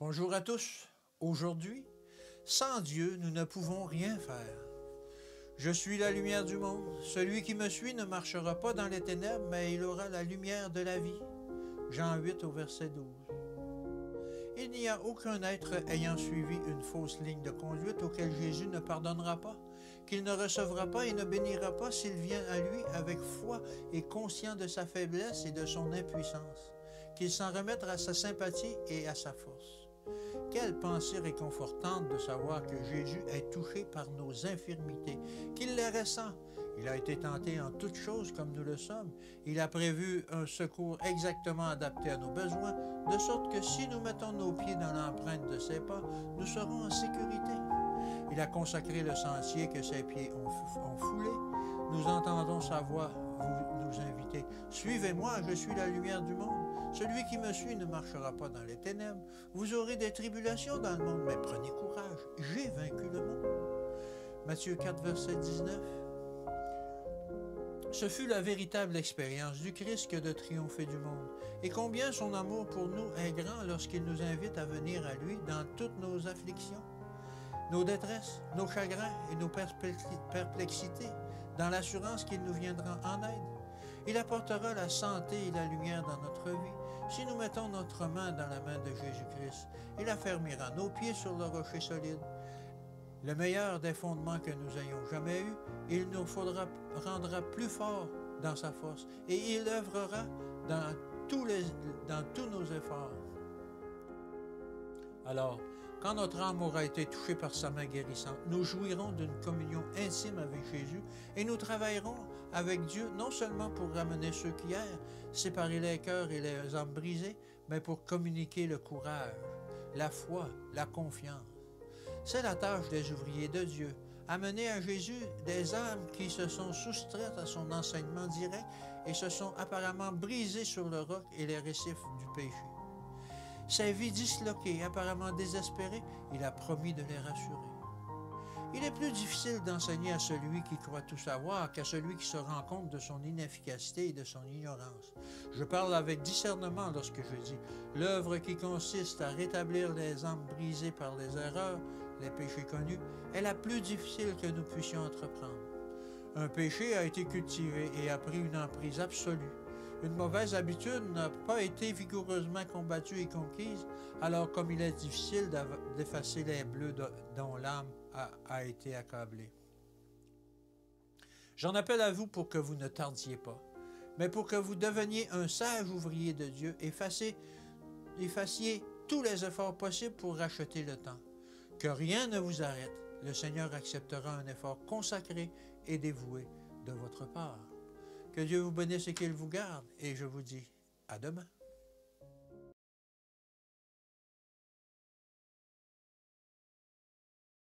Bonjour à tous. Aujourd'hui, sans Dieu, nous ne pouvons rien faire. Je suis la lumière du monde. Celui qui me suit ne marchera pas dans les ténèbres, mais il aura la lumière de la vie. Jean 8 au verset 12. Il n'y a aucun être ayant suivi une fausse ligne de conduite auquel Jésus ne pardonnera pas, qu'il ne recevra pas et ne bénira pas s'il vient à lui avec foi et conscient de sa faiblesse et de son impuissance, qu'il s'en remette à sa sympathie et à sa force. Quelle pensée réconfortante de savoir que Jésus est touché par nos infirmités, qu'il les ressent. Il a été tenté en toutes choses comme nous le sommes. Il a prévu un secours exactement adapté à nos besoins, de sorte que si nous mettons nos pieds dans l'empreinte de ses pas, nous serons en sécurité. Il a consacré le sentier que ses pieds ont foulé. Nous entendons sa voix nous inviter. « Suivez-moi, je suis la lumière du monde. Celui qui me suit ne marchera pas dans les ténèbres. Vous aurez des tribulations dans le monde, mais prenez courage, j'ai vaincu le monde. » Matthieu 4, verset 19. Ce fut la véritable expérience du Christ que de triompher du monde. Et combien son amour pour nous est grand lorsqu'il nous invite à venir à lui dans toutes nos afflictions, nos détresses, nos chagrins et nos perplexités, dans l'assurance qu'il nous viendra en aide. Il apportera la santé et la lumière dans notre vie si nous mettons notre main dans la main de Jésus-Christ. Il affermira nos pieds sur le rocher solide. Le meilleur des fondements que nous ayons jamais eu, il nous rendra plus forts dans sa force et il œuvrera dans tous nos efforts. Alors, quand notre âme aura été touchée par sa main guérissante, nous jouirons d'une communion intime avec Jésus et nous travaillerons avec Dieu non seulement pour ramener ceux qui errent, séparer les cœurs et les âmes brisées, mais pour communiquer le courage, la foi, la confiance. C'est la tâche des ouvriers de Dieu, amener à Jésus des âmes qui se sont soustraites à son enseignement direct et se sont apparemment brisées sur le roc et les récifs du péché. Ces vies disloquées, apparemment désespérées, il a promis de les rassurer. Il est plus difficile d'enseigner à celui qui croit tout savoir qu'à celui qui se rend compte de son inefficacité et de son ignorance. Je parle avec discernement lorsque je dis « l'œuvre qui consiste à rétablir les âmes brisées par les erreurs, les péchés connus, est la plus difficile que nous puissions entreprendre. Un péché a été cultivé et a pris une emprise absolue. Une mauvaise habitude n'a pas été vigoureusement combattue et conquise, alors comme il est difficile d'effacer les bleus dont l'âme a été accablée. J'en appelle à vous pour que vous ne tardiez pas, mais pour que vous deveniez un sage ouvrier de Dieu et fassiez tous les efforts possibles pour racheter le temps. Que rien ne vous arrête. Le Seigneur acceptera un effort consacré et dévoué de votre part. Que Dieu vous bénisse et qu'il vous garde, et je vous dis à demain.